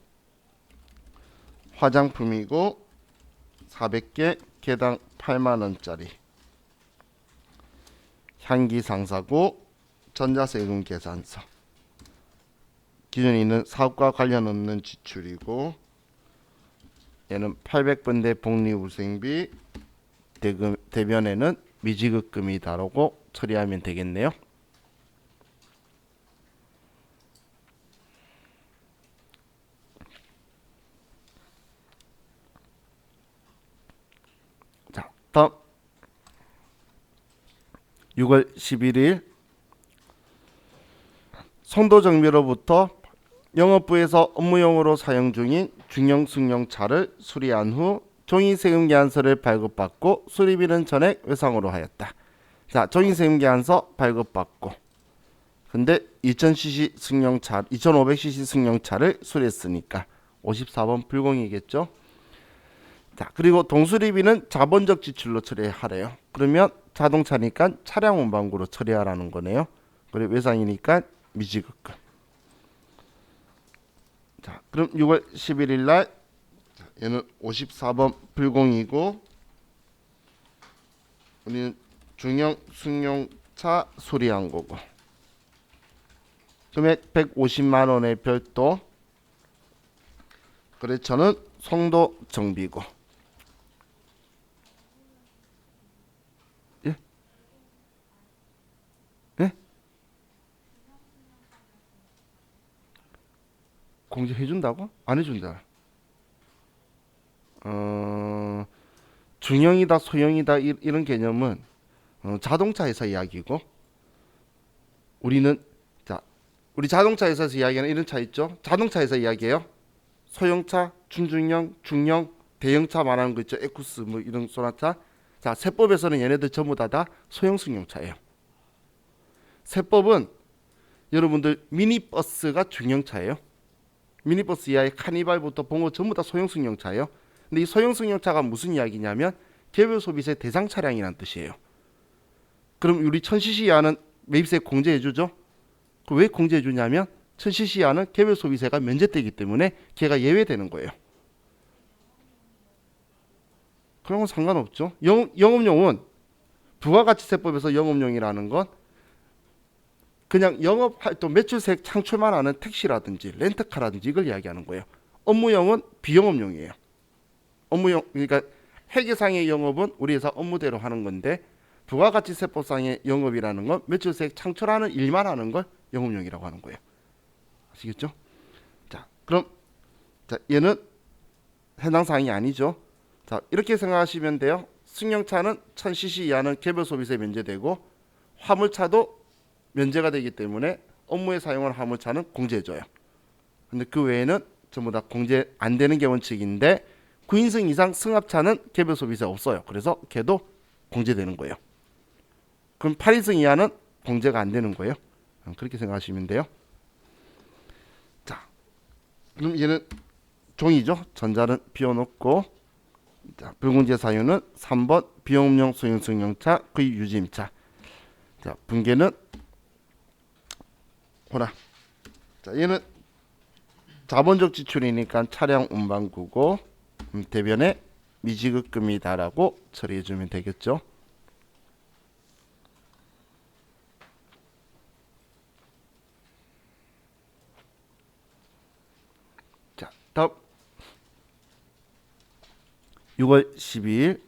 [SPEAKER 1] 화장품이고 400개 개당 8만원짜리 향기상사고 전자세금 계산서 기존에 있는 사업과 관련 없는 지출이고 얘는 800번대 복리후생비 대변에는 미지급금이다라고 처리하면 되겠네요. 자, 다음 6월 11일 송도정비로부터 영업부에서 업무용으로 사용 중인 중형 승용차를 수리한 후 종이세금계산서를 발급받고 수리비는 전액 외상으로 하였다. 자, 종이세금계산서 발급받고 근데 2000cc 승용차, 2500cc 승용차를 수리했으니까 54번 불공이겠죠. 자, 그리고 동수리비는 자본적 지출로 처리하래요. 그러면 자동차니까 차량 운반구로 처리하라는 거네요. 그리고 외상이니까 미지급금. 자, 그럼 6월 11일 날 얘는 54번 불공이고 우리는 중형 승용차 수리한 거고 금액 150만 원의 별도 거래처는 송도 정비고 예? 예? 공제해준다고? 안 해준다. 중형이다 소형이다 이런 개념은 자동차에서 이야기고 우리는 자 우리 자동차에서 이야기하는 이런 차 있죠. 자동차에서 이야기해요. 소형차, 중중형, 중형, 대형차 말하는 거 있죠. 에쿠스 뭐 이런 소나타. 자, 세법에서는 얘네들 전부 다 소형 승용차예요. 세법은 여러분들 미니버스가 중형차예요. 미니버스 이하의 카니발부터 봉고 전부 다 소형 승용차예요. 근데 이 소형 승용차가 무슨 이야기냐면 개별 소비세 대상 차량이란 뜻이에요. 그럼 우리 1000cc 이하는 매입세 공제해주죠. 왜 공제해주냐면 1000cc 이하는 개별 소비세가 면제되기 때문에 걔가 예외되는 거예요. 그런 건 상관없죠. 영업용은 부가가치세법에서 영업용이라는 건 그냥 영업활동 매출세액 창출만 하는 택시라든지 렌트카라든지 이걸 이야기하는 거예요. 업무용은 비영업용이에요. 업무용 그러니까 회계상의 영업은 우리 회사 업무대로 하는 건데 부가가치세법상의 영업이라는 건 매출세액 창출하는 일만 하는 걸 영업용이라고 하는 거예요. 아시겠죠? 자, 그럼 자, 얘는 해당 사항이 아니죠. 자, 이렇게 생각하시면 돼요. 승용차는 1000cc 이하는 개별 소비세 면제되고 화물차도 면제가 되기 때문에 업무에 사용하는 화물차는 공제해줘요. 근데 그 외에는 전부 다 공제 안 되는 게 원칙인데 9인승 이상 승합차는 개별 소비세 없어요. 그래서 걔도 공제되는 거예요. 그럼 8인승 이하는 공제가 안 되는 거예요. 그렇게 생각하시면 돼요. 자, 그럼 얘는 종이죠. 전자는 비워놓고 자, 불공제 사유는 3번 비용용 소형 승용차 거의 유지임차. 자, 분계는 호라. 자, 얘는 자본적 지출이니까 차량 운반구고 대변에 미지급금이다라고 처리해주면 되겠죠. 자, 다음 6월 12일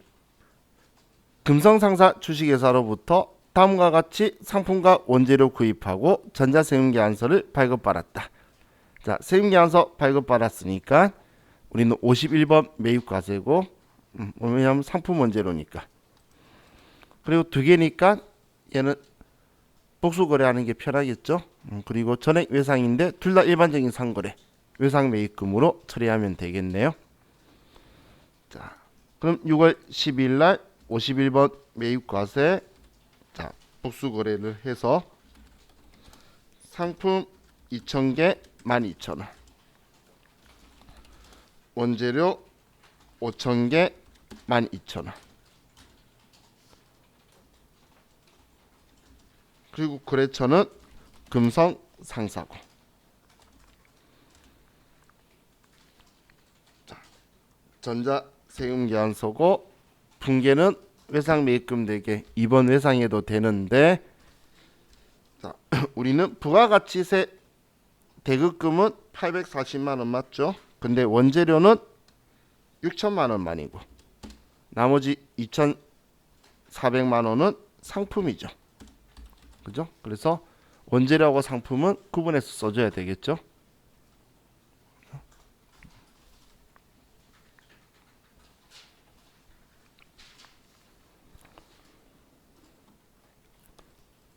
[SPEAKER 1] 금성상사 주식회사로부터 다음과 같이 상품과 원재료 구입하고 전자세금계산서를 발급받았다. 자, 세금계산서 발급받았으니까 우리는 51번 매입과세고 왜냐하면 상품 원재료니까 그리고 두 개니까 얘는 복수 거래하는 게 편하겠죠. 그리고 전액 외상인데 둘 다 일반적인 상거래 외상 매입금으로 처리하면 되겠네요. 자, 그럼 6월 10일 날 51번 매입과세 자, 복수 거래를 해서 상품 2,000개 12,000원, 원재료 5,000개 12,000원, 그리고 거래처는 금성 상사고. 자, 전자 세금계산서고 분계는 외상 매입금 대개 2번 외상해도 되는데, 자, 우리는 부가가치세 대급금은 840만원 맞죠? 근데 원재료는 6천만원만이고 나머지 2,400만원은 상품이죠. 그죠? 그래서 원재료하고 상품은 구분해서 써줘야 되겠죠.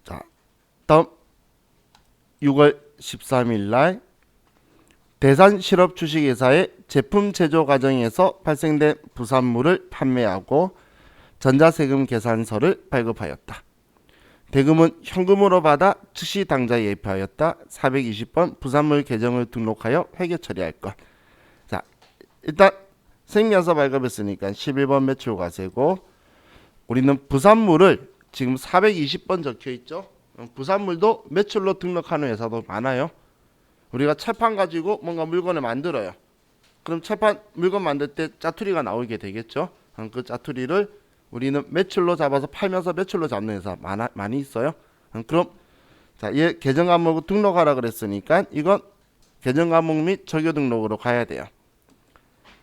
[SPEAKER 1] 자, 다음 6월 13일 날 대산실업 주식회사의 제품 제조 과정에서 발생된 부산물을 판매하고 전자세금 계산서를 발급하였다. 대금은 현금으로 받아 즉시 당좌 예입하였다. 420번 부산물 계정을 등록하여 회계 처리할 것. 자, 일단 생계서 발급했으니까 11번 매출과세고, 우리는 부산물을 지금 420번 적혀있죠. 부산물도 매출로 등록하는 회사도 많아요. 우리가 철판 가지고 뭔가 물건을 만들어요. 그럼 철판 물건 만들 때 짜투리가 나오게 되겠죠. 그 짜투리를 우리는 매출로 잡아서 팔면서 매출로 잡는 회사 많이 있어요. 그럼 자, 얘 계정 과목 등록하라 그랬으니까 이건 계정 과목 및 적요 등록으로 가야 돼요.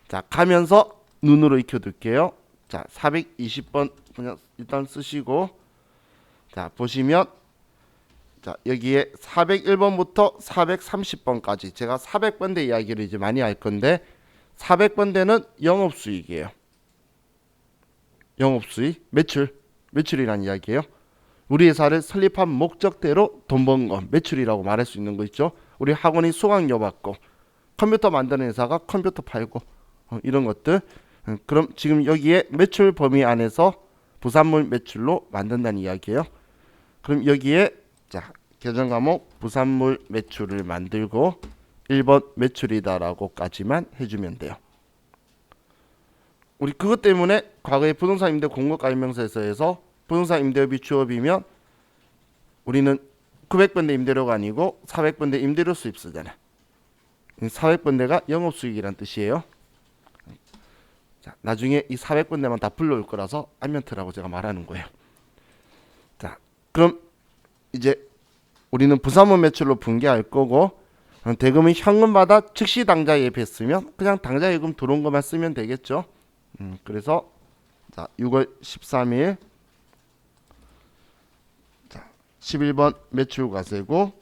[SPEAKER 1] 자, 가면서 눈으로 익혀둘게요. 자, 420번 그냥 일단 쓰시고, 자, 보시면 자, 여기에 401번부터 430번까지 제가 400번대 이야기를 이제 많이 할 건데, 400번대는 영업수익이에요. 영업수익, 매출이라는 이야기예요. 우리 회사를 설립한 목적대로 돈 번 거, 매출이라고 말할 수 있는 거 있죠. 우리 학원이 수강료 받고 컴퓨터 만드는 회사가 컴퓨터 팔고 이런 것들. 그럼 지금 여기에 매출 범위 안에서 부산물 매출로 만든다는 이야기예요. 그럼 여기에 자, 계정 과목 부산물 매출을 만들고 1번 매출이다라고까지만 해주면 돼요. 우리 그것 때문에 과거에 부동산 임대 공고가입명서에서 해서 부동산 임대업이 주업이면 우리는 900번대 임대료가 아니고 400번대 임대료 수입 쓰잖아. 400번대가 영업수익이란 뜻이에요. 자, 나중에 이 400번대만 다 불러올 거라서 안면트라고 제가 말하는 거예요. 자, 그럼 이제 우리는 부산물 매출로 분개할 거고, 대금은 현금 받아 즉시 당좌 예입했으면 그냥 당좌 예금 들어온 것만 쓰면 되겠죠. 그래서 자, 6월 13일 자, 11번 매출과세고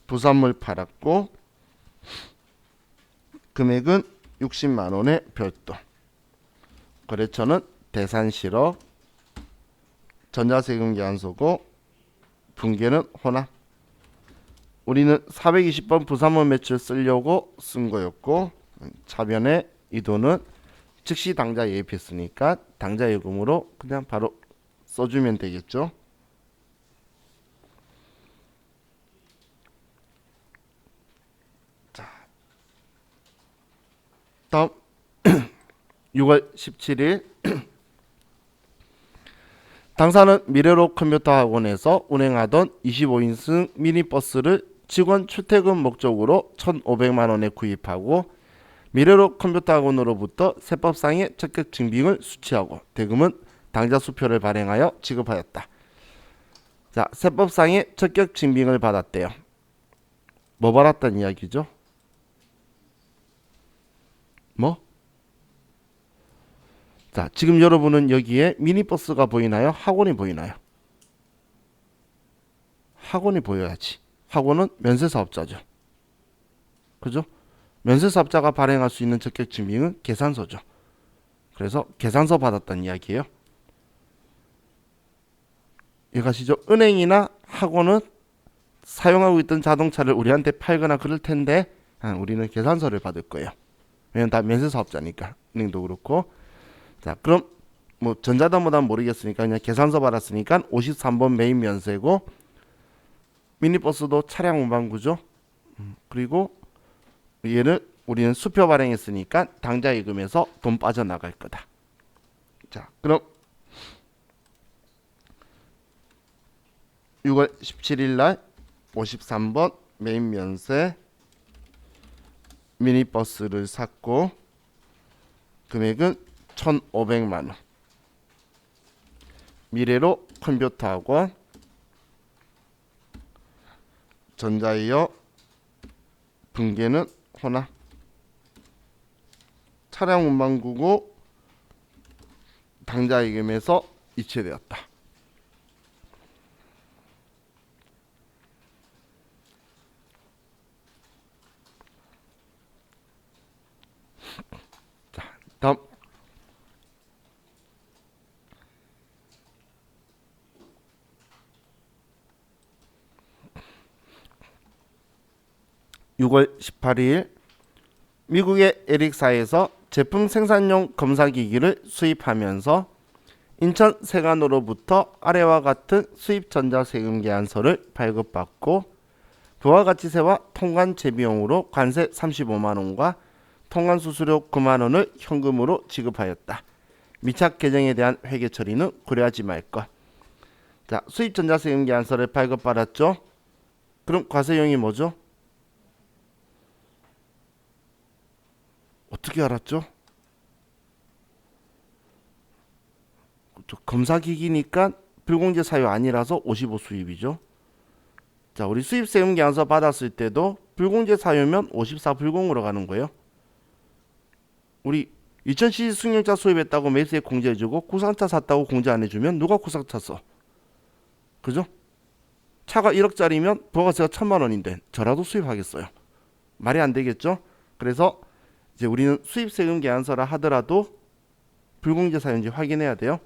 [SPEAKER 1] 부산물 팔았고 금액은 60만원의 별도, 거래처는 대산실업, 전자세금 계산서고 분계는 혼합. 우리는 420번 부산물 매출 쓰려고 쓴 거였고, 차변에 이 돈은 즉시 당좌 예입했으니까 당좌 예금으로 그냥 바로 써주면 되겠죠. 자, 다음 6월 17일 당사는 미래로 컴퓨터 학원에서 운행하던 25인승 미니버스를 직원 출퇴근 목적으로 1,500만원에 구입하고 미래로 컴퓨터 학원으로부터 세법상의 적격 증빙을 수취하고 대금은 당좌 수표를 발행하여 지급하였다. 자, 세법상의 적격 증빙을 받았대요. 뭐 받았다는 이야기죠? 뭐? 자, 지금 여러분은 여기에 미니버스가 보이나요? 학원이 보이나요? 학원이 보여야지. 학원은 면세사업자죠. 그죠? 면세사업자가 발행할 수 있는 적격 증빙은 계산서죠. 그래서 계산서 받았다는 이야기예요. 이해가시죠? 은행이나 학원은 사용하고 있던 자동차를 우리한테 팔거나 그럴 텐데 우리는 계산서를 받을 거예요. 왜냐면 다 면세 사업자니까. 은행도 그렇고. 자, 그럼 뭐 전자담보단 모르겠으니까 그냥 계산서 받았으니까 53번 메인 면세고, 미니버스도 차량 운반구죠. 그리고 얘를 우리는 수표 발행했으니까 당좌예금에서 돈 빠져나갈 거다. 자, 그럼 6월 17일 날 53번 메인 면세 미니버스를 샀고 금액은 1,500만 원. 미래로 컴퓨터 학원, 전자이어, 분계는 호남. 차량 운반구고 당좌예금에서 이체되었다. 자, 다음 6월 18일 미국의 에릭사에서 제품 생산용 검사기기를 수입하면서 인천 세관으로부터 아래와 같은 수입 전자세금 계약서를 발급받고 부가가치세와 통관 재비용으로 관세 35만원과 통관 수수료 9만원을 현금으로 지급하였다. 미착 계정에 대한 회계 처리는 고려하지 말 것. 자, 수입 전자세금 계약서를 발급받았죠. 그럼 과세용이 뭐죠? 어떻게 알았죠? 검사기기니까 불공제 사유 아니라서 55 수입이죠. 자, 우리 수입세금 계약서 받았을 때도 불공제 사유면 54 불공으로 가는 거예요. 우리 2000cc 승용차 수입했다고 매수액 공제해주고 국산차 샀다고 공제 안 해주면 누가 국산차 써? 그죠? 차가 1억짜리면 부가세가 1,000만 원인데 저라도 수입하겠어요. 말이 안 되겠죠? 그래서 이제 우리는 수입세금 계약서라 하더라도 불공제 사유인지 확인해야 돼요.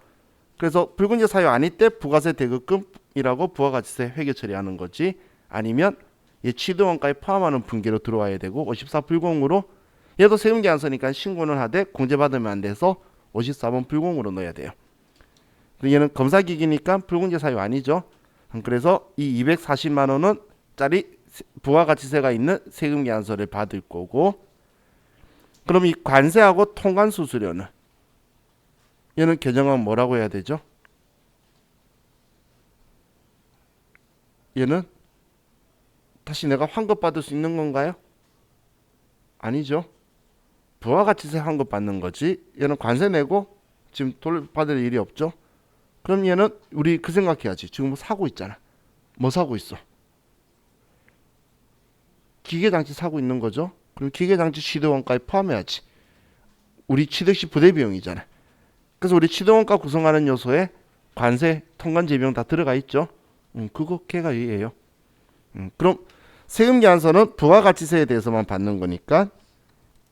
[SPEAKER 1] 그래서 불공제 사유 아닐 때 부가세 대급금이라고 부가가치세 회계 처리하는 거지, 아니면 얘 취득원가에 포함하는 분계로 들어와야 되고 54 불공으로, 얘도 세금 계약서니까 신고는 하되 공제받으면 안 돼서 54번 불공으로 넣어야 돼요. 얘는 검사기기니까 불공제 사유 아니죠. 그래서 이 240만 원은 짜리 부가가치세가 있는 세금 계약서를 받을 거고, 그럼 이 관세하고 통관 수수료는 얘는 계정하면 뭐라고 해야 되죠? 얘는 다시 내가 환급받을 수 있는 건가요? 아니죠. 부가가치세 환급받는 거지. 얘는 관세 내고 지금 돌려받을 일이 없죠. 그럼 얘는 우리 그 생각해야지. 지금 뭐 사고 있잖아. 뭐 사고 있어? 기계장치 사고 있는 거죠. 그럼 기계장치 취득원가에 포함해야지. 우리 취득시 부대비용이잖아. 그래서 우리 취득원가 구성하는 요소에 관세, 통관 재비용 다 들어가 있죠. 그거 걔가 얘예요. 그럼 세금 계약서는 부가가치세에 대해서만 받는 거니까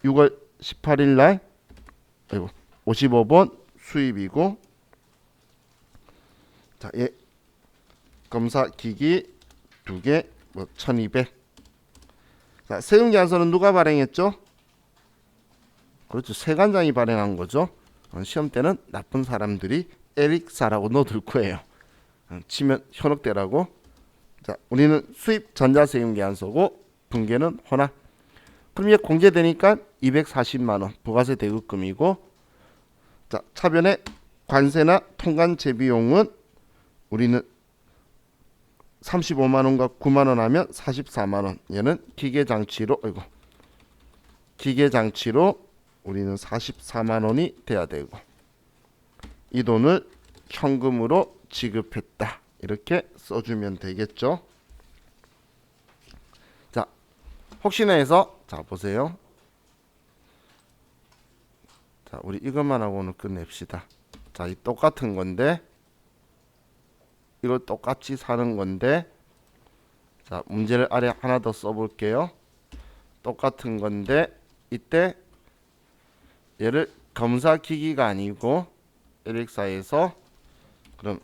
[SPEAKER 1] 6월 18일 날 55번 수입이고, 자, 얘 검사기기 2개 뭐 1200. 자, 세금 계약서는 누가 발행했죠? 그렇죠. 세관장이 발행한 거죠. 시험 때는 나쁜 사람들이 에릭사라고 넣어둘 거예요. 치면 현혹되라고. 자, 우리는 수입 전자세금 계약서고 분계는 호남. 그럼 얘 공제되니까 240만 원 부가세 대급금이고, 자, 차변에 관세나 통관 재비용은 우리는 35만 원과 9만 원 하면 44만 원. 얘는 기계장치로 기계장치로 우리는 44만 원이 돼야 되고, 이 돈을 현금으로 지급했다. 이렇게 써주면 되겠죠. 자, 혹시나 해서 자 보세요. 자, 우리 이것만 하고는 끝냅시다. 자, 이 똑같은 건데 이걸 똑같이 사는 건데, 자, 문제를 아래 하나 더 써볼게요. 똑같은 건데 이때 얘를 검사기기가 아니고 에릭사에서 그럼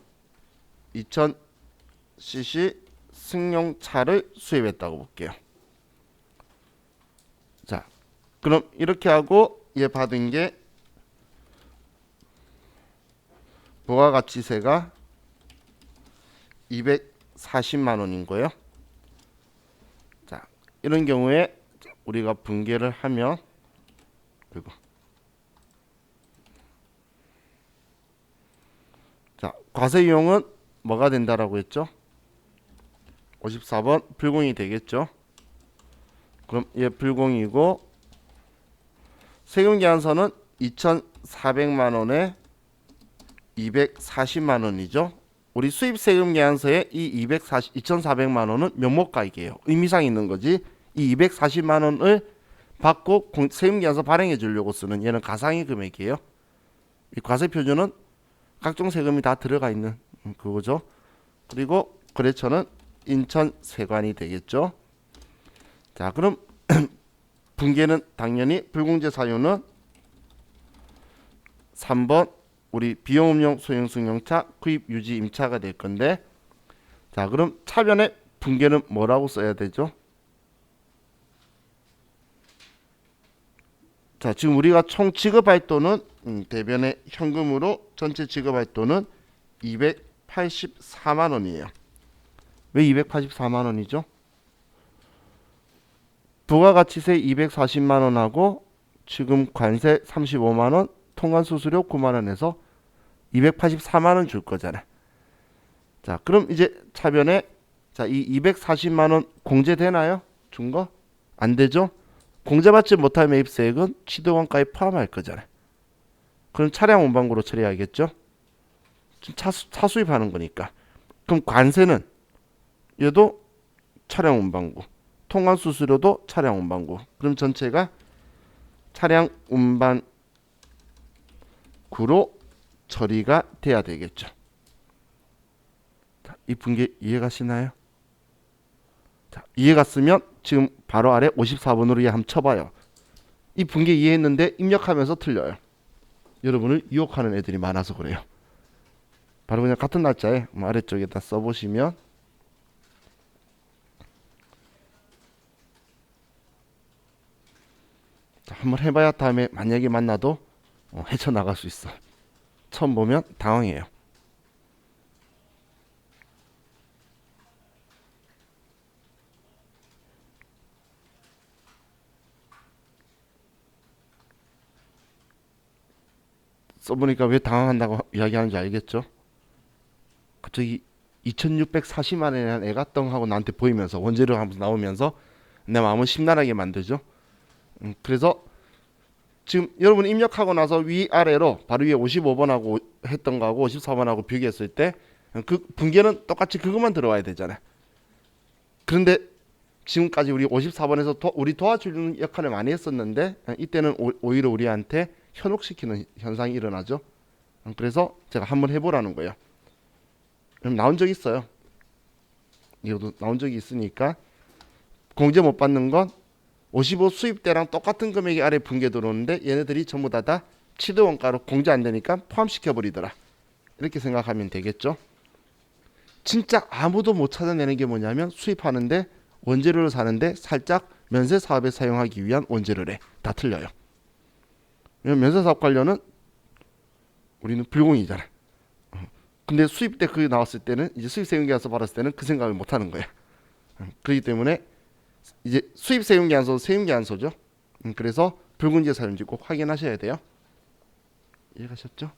[SPEAKER 1] 2000cc 승용차를 수입했다고 볼게요. 자, 그럼 이렇게 하고 얘 받은 게 부가가치세가 240만 원인 거예요. 자, 이런 경우에 우리가 분계를 하면 그리고 자, 과세이용은 뭐가 된다라고 했죠? 54번 불공이 되겠죠. 그럼 얘 불공이고 세금계산서는 2,400만 원에 240만 원이죠. 우리 수입세금계산서에 이 2,400만 원은 명목가액이에요. 의미상 있는 거지. 이 240만 원을 받고 세금계산서 발행해 주려고 쓰는 얘는 가상의 금액이에요. 이 과세표준은 각종 세금이 다 들어가 있는 그거죠. 그리고 거래처는 인천세관이 되겠죠. 자, 그럼 분계는 당연히 불공제 사유는 3번 우리 비용음용 소형 승용차 구입 유지 임차가 될 건데, 자, 그럼 차변에 분계는 뭐라고 써야 되죠? 자, 지금 우리가 총 지급할 돈은 대변에 현금으로 전체 지급할 돈은 284만 원이에요. 왜 284만 원이죠? 부가가치세 240만 원하고 지금 관세 35만 원, 통관수수료 9만 원에서 284만 원 줄 거잖아. 자, 그럼 이제 차변에 자, 이 240만 원 공제되나요? 준 거? 안 되죠? 공제받지 못할 매입세액은 취득원가에 포함할 거잖아. 그럼 차량 운반구로 처리하겠죠? 차 수입하는 거니까. 그럼 관세는 얘도 차량 운반구, 통관 수수료도 차량 운반구. 그럼 전체가 차량 운반구로 처리가 돼야 되겠죠. 자, 이 분계 이해가시나요? 자, 이해갔으면 지금 바로 아래 54번으로 얘 한번 쳐봐요. 이 분계 이해했는데 입력하면서 틀려요. 여러분을 유혹하는 애들이 많아서 그래요. 바로 그냥 같은 날짜에 아래쪽에다 써보시면 자, 한번 해봐야 다음에 만약에 만나도 헤쳐나갈 수 있어. 처음 보면 당황해요. 써보니까 왜 당황한다고 이야기하는지 알겠죠? 갑자기 2640만 원에 대한 애가 떵 하고 나한테 보이면서 원재료 하면서 나오면서 내 마음을 심란하게 만들죠. 그래서 지금 여러분 입력하고 나서 위아래로 바로 위에 55번하고 했던 거하고 54번하고 비교했을 때 그 분계는 똑같이 그것만 들어와야 되잖아요. 그런데 지금까지 우리 54번에서 우리 도와주는 역할을 많이 했었는데 이때는 오히려 우리한테 현혹시키는 현상이 일어나죠. 그래서 제가 한번 해보라는 거예요. 그럼 나온 적이 있어요. 이것도 나온 적이 있으니까 공제 못 받는 건 55 수입대랑 똑같은 금액이 아래 분계 들어오는데 얘네들이 전부 다 취득원가로 공제 안 되니까 포함시켜 버리더라. 이렇게 생각하면 되겠죠. 진짜 아무도 못 찾아내는 게 뭐냐면 수입하는데 원재료를 사는데 살짝 면세 사업에 사용하기 위한 원재료래. 다 틀려요. 왜냐면 면세 사업 관련은 우리는 불공이잖아. 근데 수입 때 그게 나왔을 때는 이제 수입세금계산서 받았을 때는 그 생각을 못 하는 거야. 그렇기 때문에 이제 수입세금계산서 세금계산서죠. 그래서 불공제 사유인지 꼭 확인하셔야 돼요. 이해가셨죠?